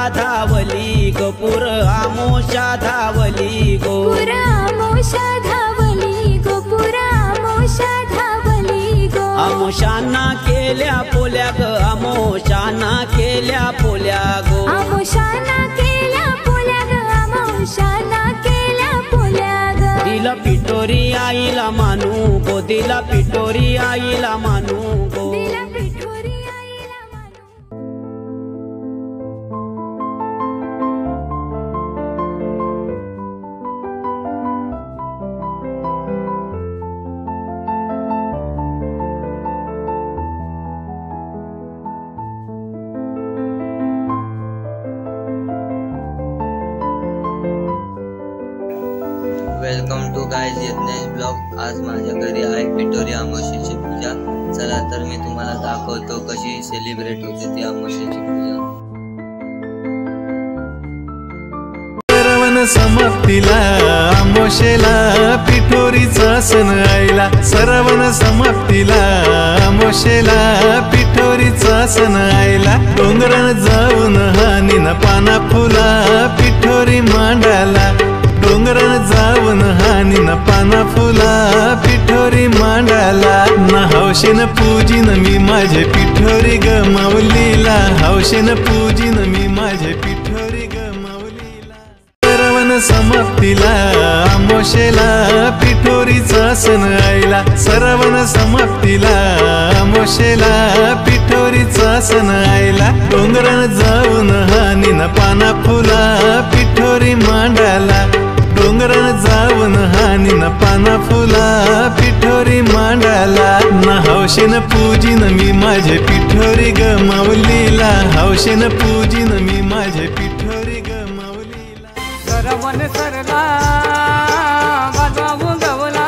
धावली गो पुर आमोशा धावली गो पुर आमोशा धावली गो पुर आमोशा धावली गो आमोशाना केल्या पोल्या ग आमोशाना केल्या पोल्या गो आमोशाना केल्या पोल्या ग आमोशाना केल्या पोल्या ग दिला पिठोरी आईला मानू गो दिला पिठोरी आईला मानू गो दिला पिठोरी आईला मानू welcome to guys Yagnesh blog. आज माझ्या घरी आहे पिठोरी अमावस्येची पूजा। चला तर मी तुम्हाला दाखवतो कशी सेलिब्रेट होते ती अमावस्येची पूजा। श्रावण समाप्तीला अमावस्येला पिठोरीचा सण आईला श्रावण समाप्तीला अमावस्येला पिठोरीचा सण आईला डोंगरान जाऊन हानीन पाना फुला पिठोरी मांडाला डोंगरान जाऊन हानीन पाना फुला पिठोरी मांडाला ना हौशेन पूजिन मी माझे पिठोरी ग माऊलीला हौशेन पूजिन मी माझे पिठोरी ग माऊलीला श्रावण समाप्तीला अमावस्येला पिठोरीचा सण आईला श्रावण समाप्तीला अमावस्येला पिठोरीचा सण आईला डोंगरान जाऊन हानीन पाना फुला पिठोरी मांडाला डोंगरान जाऊन हानीन पाना फुला पिठोरी मांडाला ना हौशेन पूजिन मी माझे पिठोरी ग माऊलीला हौशेन पूजिन मी माझे पिठोरी ग माऊलीला श्रावण सरला वाजवा गवला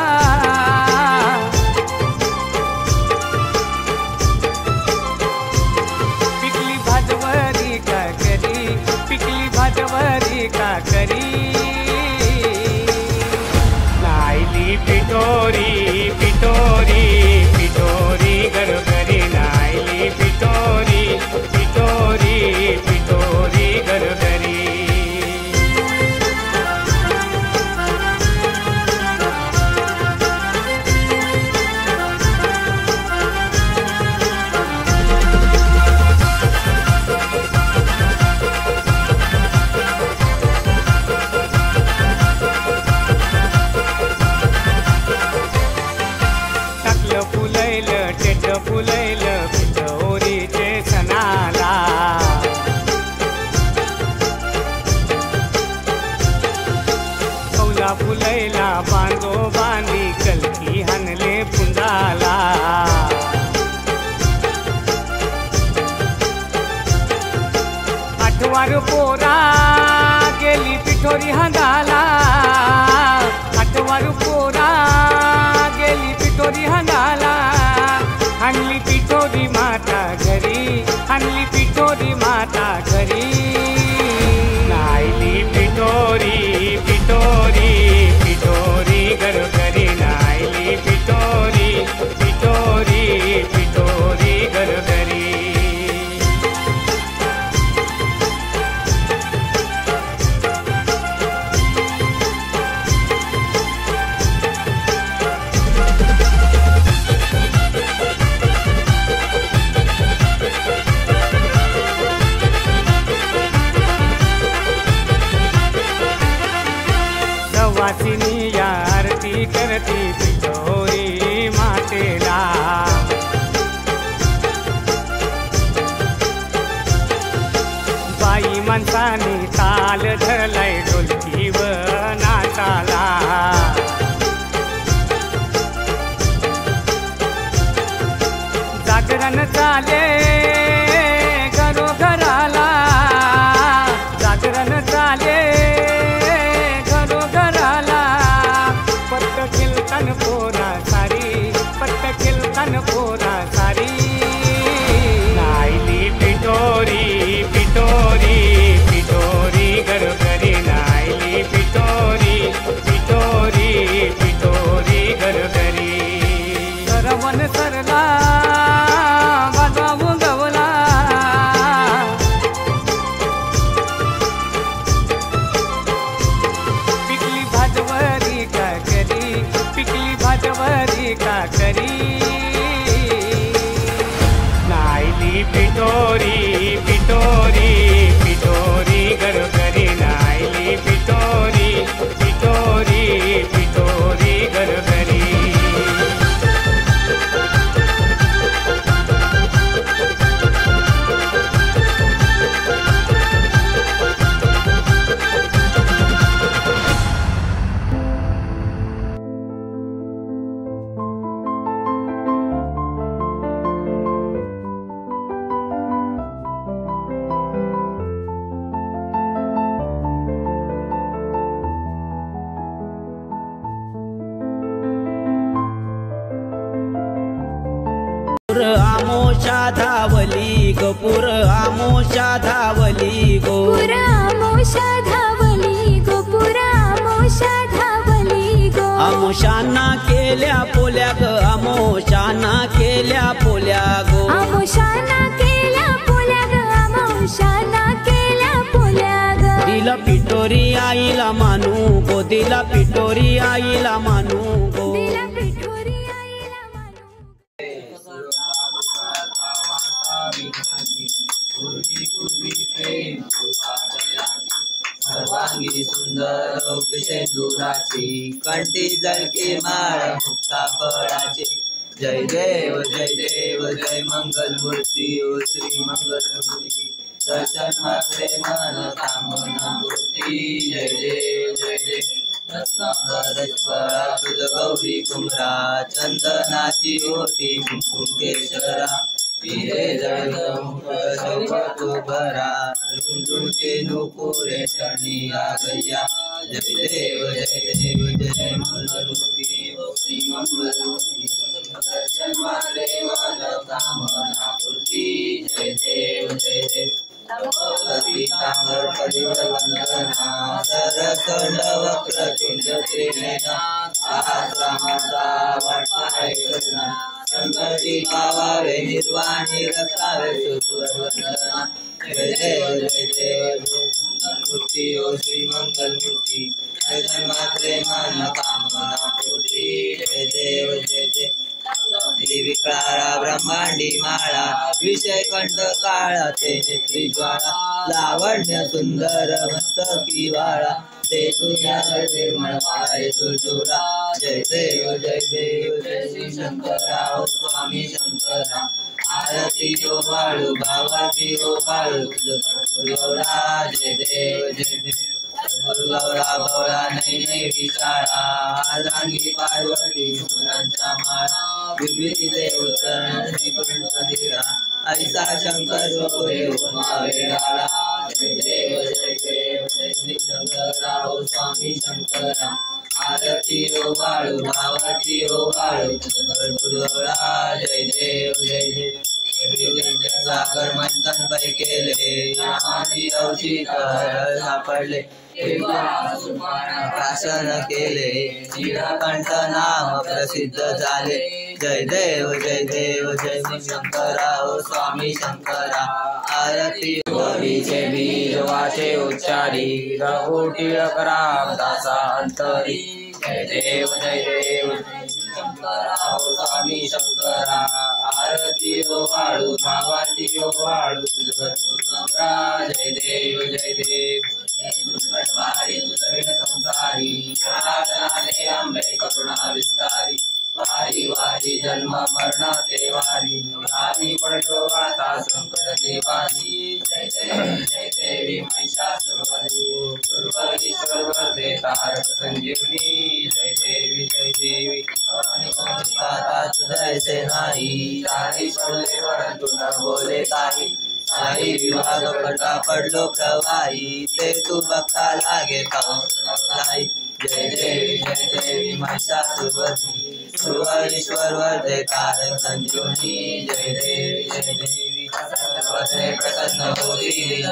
पिकली भाजवरी का करी पिकली भाजवरी का करी नाईली पिठोरी पिठोरी पिठोरी गरगरी नाईली पिठोरी पिठोरी पिठोरी गरगरी फुलैल पिठोरीचे सणाला कौला फुलैला बांधो बांधी कलकी हनले पुंजाला आठवार पोरा गेली पिठोरी हंगाला आठवार पोरा गेली पिठोरी हंगाला आणली पिठोरी माता घरी आणली पिठोरी माता घरी नाईली पिठोरी पिठोरी पिठोरी गरगरी नाईली पिठोरी पिठोरी पिठोरी गरगरी वासिनी आरती करती पिठोरी मातेला बाई माणसाने ताल धरलाय ढोलकी व नाचाला जागरण चाले घरोघराला जागरण चाले कीर्तन पोरा सारी पट्ट कीर्तन पोरा सारी नाईली पिठोरी पिठोरी पिठोरी गरगरी नाई का करी नाईली पिठोरी पिठोरी पिठोरी घरोघरी नाईली पिठोरी पिठोरी पिठोरी घरोघरी आमोशा धावली गोपुर आमोशा धावली गो पुर आमोशा धावली गो पुर आमोशा धावली गो आमोशाना केल्या पोल्या ग आमोशाना केल्या पोल्या गो आमोशाना केल्या पोल्या ग आमोशाना केल्या पोल्या ग दिला पिठोरी आईला मानू गो दिला पिठोरी आईला मानू गो दिला पिठोरी आईला मानू सर्वांगी सुंदर सिंदुराची कंठी जळके माळ मुक्ता फळाचे जय देव जय मंगल मूर्ती ओ श्री मंगल मूर्ती दर्शन मात्रे मन कामना मूर्ती जय देव रत्नाकरा तुझ गौरी कुमरा चंदनाची ओटी कुंकेश्वरा पिरे जळतो भरा रुंदुचे नुपुरे शरणी गैया जय देव जय मंगलमूर्ती श्री मंगलमूर्ती दर्शन मात्रे मन कामना पूर्ती जय देव सीतांबर परिवर वंदना सरकंड वक्रतुंड त्रिनेना आश्रमाचा वाटपाय सजना संकटी पावावे निर्वाणी रक्षावे सुरवंदना जय देव मूर्ती ओ श्री मंगल मूर्ती दर्शन मात्रे मन कामना पूर्ती जय देव देवी काळा ब्रह्मांडी माळा विषय कंठ काळा ते नेत्री ज्वाळा लावण्य सुंदर मस्तकी वाळा ते तुझ्या निर्मळ तुळतुळा जय देव जय श्री शंकरा ओ स्वामी शंकरा आरती ओ बाळू भावाती ओ बाळू गौरा जय देव गौरा गौरा नाही विचारा रांगी पार्वती सुनांचा माळा विभूती देवता ऐसा शंकर वेळाला जय देव श्री शंकरा ओ स्वामी शंकरा आरती ओ बाळू भावाती ओ बाळू गौरा जय देव सागर मंथन पै केले रामाची औषध सापडले भाषण केले नीलकंठ नाम प्रसिद्ध झाले जय देव जय शंकरा ओ स्वामी शंकरा आरती गोरीचे बीज वाचे उच्चारी रघु टिळक रामदासा अंतरी जय देव शंकरा ओ स्वामी शंकरा आरती ओ वाळू भावाती ओ वाळू जय देव संसारी अंबे करुणा विस्तारी वारी वारी जन्म मरण ते वारी आम्ही पडतो आता संकट देवानी जय देवी महिषासुरवरी सर्वदे तारक संजीवनी जय देवी आता तुझे नाही काही सोडले परंतु न बोले काही काही विभाग पटा पडलो प्रवाही ते तू बघता लागे नाही जय देवी महिषासुरवरी सुरवरीश्वर वर्धे तारक संजीवनी जय देवी सर्वत्र प्रसन्न होती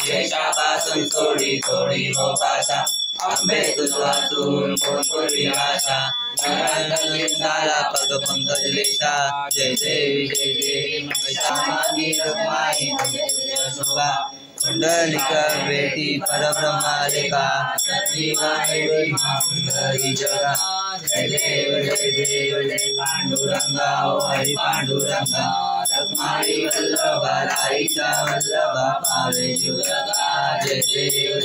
देशापासून थोडी थोडी हो पाशा अंबे तुझ वाचून कोण कोणी आशा झाला पग पंकज लेशा जय देवी महिषामागी रखमाई शोभा कुंडलिक भेटी परब्रह्मा रेखा सुंदरी जगा जय देव जय पांडुरंगा हरी पांडुरंगा रखमाई वल्लभा राईचा वल्लभा पावे जुलगा जय देव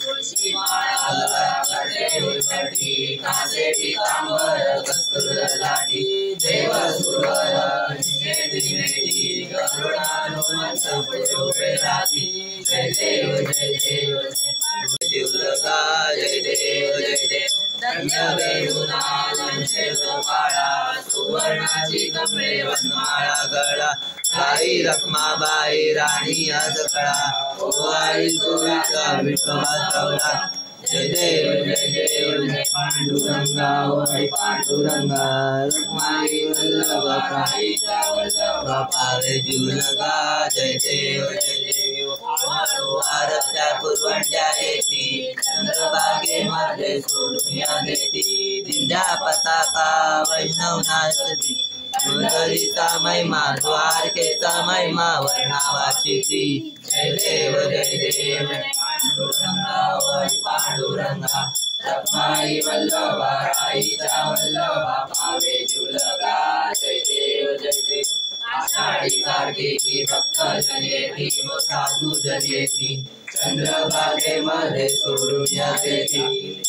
तुळशी माळा करते कासे पितांबर कस्तुर लाटी देव सुरवर गरुडानुमंत पुरोपे राती जय देव जुलगा जय देव धन्य वेणुनाद काळा सुवर्णाची कमळे वनमाळा गळा बाई रखमाबाई राणी आजकळा ओवाळी गोविंदा विठोबा चवला जय देव जय पांडुरंगा हरी पांडुरंगा रखमाई वल्लभ प्राईचा वल्लभ पावे जुलगा जय देव आरत्या पुरवंड्या येती चंद्रभागे मध्ये सोडून या देती दिंड्या पताका वैष्णव नाचती सुंदरीचा महिमा द्वारकेचा महिमा वर्णावाची ती जय देव पांडुरंगा हरी पांडुरंगा रखमाई वल्लभा राईचा वल्लभा पावे जुलगा जय देव आषाढी कार्तिकी भक्त जन येती साधू जन येती चंद्रभागे मध्ये सोडून या देती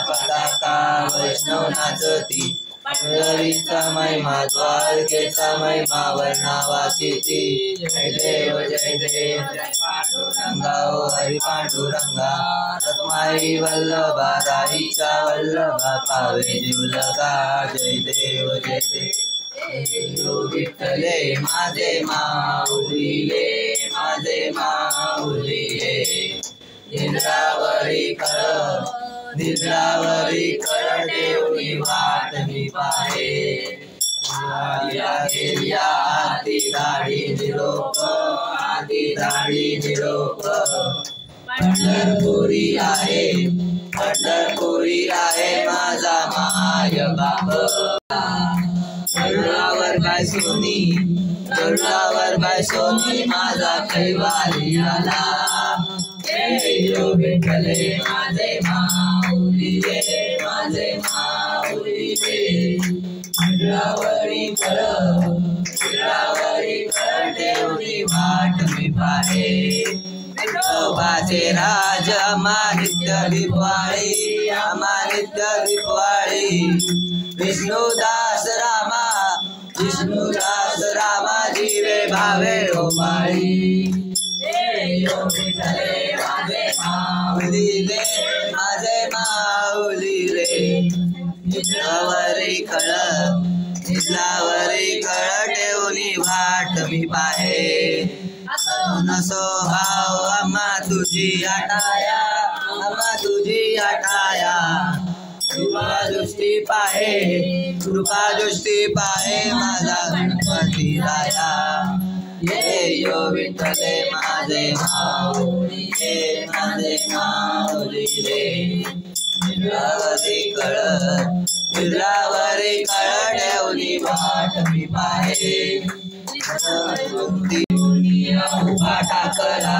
पताका वैष्णव नाचती पंढरीचा महिमा द्वारकेचा महिमा वर्णावाची ती जय देव पांडुरंगा हरी पांडुरंगा रखमाई वल्लभा राईचा वल्लभा पावे जुलगा जय देव विठ्ठले माझे माऊलीले माझे माऊलीले निद्रावरी कर देवनी वाट मी पाहे आधी दाढी निरोप पंढरपुरी आहे माझा माय बाप गरुडावर बायसोनी माझा कैवारी आला जय विठ्ठले माझे माऊलीले निद्रावरी कर देवनी वाट मी पाहे विठोबाचे राज आम्हा नित्य दीपवाळी विष्णुदास रामा जीवे भावे ओमाळी माझे माऊली रे निद्रावरी कळ ठेवणी वाट मी पाहे नसो भाव आम्हा तुझी आटाया कृपा दृष्टी पाहे माझा गणपती राया ये यो विठ्ठले माझे माऊली रे निद्रावरी कळ ठेवणी वाट मी पाहे उभा टाकला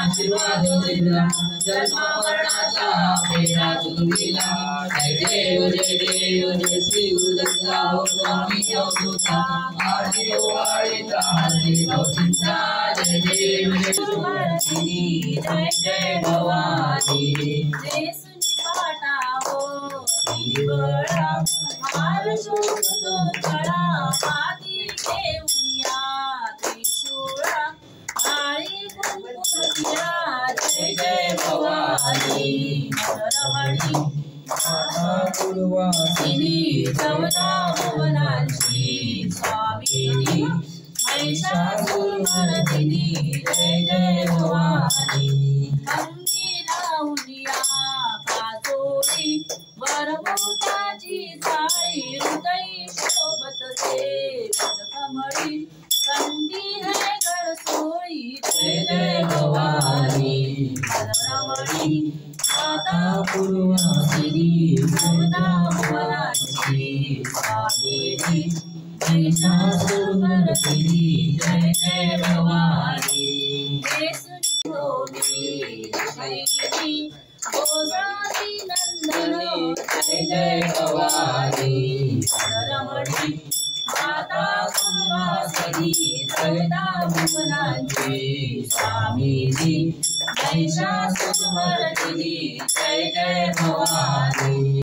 आशीर्वाद दिला जन्मरणाचा फेरा चुकविला जय देव जय श्री उदंता स्वामी अवधूता आरती ओवाळीचा हरी भवचिंता जय देव जय भवानी जय सुनी पाटा हो बळा हार शोधतो चढा आदी देवनिया त्रिशूळा आळी कुंकुमदिया जय जय भवानी रमणी पूर्वासिनी चवना भुवनांची स्वामिनी महिषासुरमर्दिनी जय जय भवानी अंगिराउनिया पाचोळी वरभूताची चाळी हृदय शोभतसे पदकमळी कंदी है गळसोळी जय जय भवानी रमणी माता पूर्वासिनी चवना भुवनांची स्वामिनी महिषासुरमर्दिनी तुझी जय जय भवानी गोदावरी नंदन जय जय भवानी रमणी माता कुलवासिनी सविता भुवनांची स्वामीनी महिषासुरमर्दिनी जय जय भवानी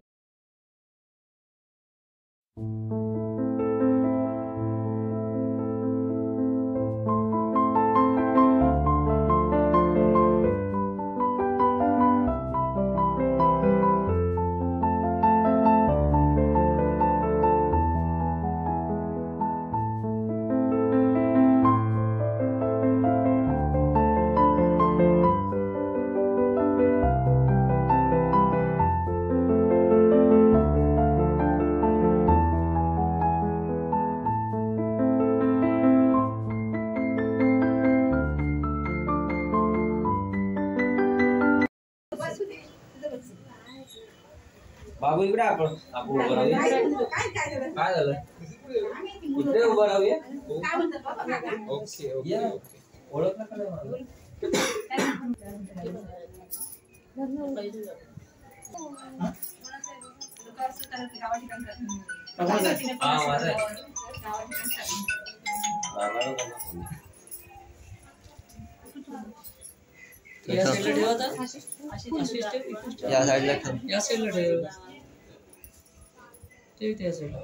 बाबू इकडे आपण उभं राहूया काय झालं इकडे उभं राहूया ओके ओके ओळखलं का नाही या साईडला ठेव या साईडला ठेव ते त्या साईडला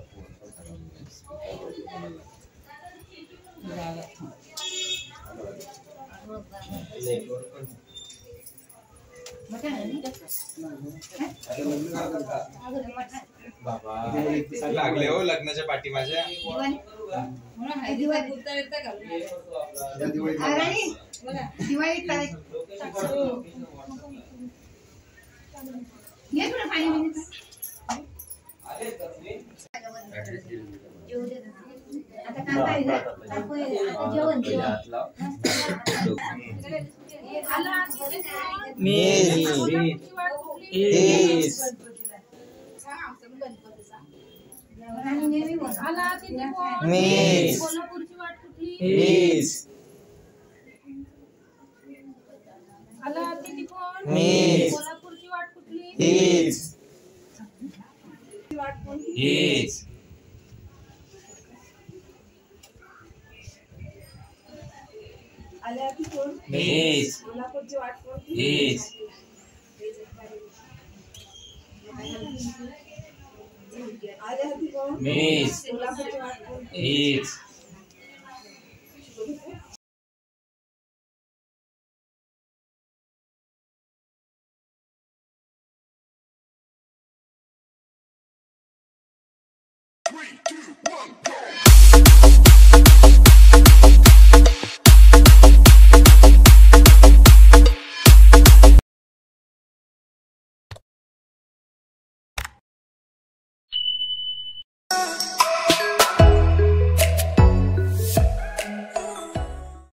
बाबा लागले हो लग्नाच्या पाठी माझ्या मीच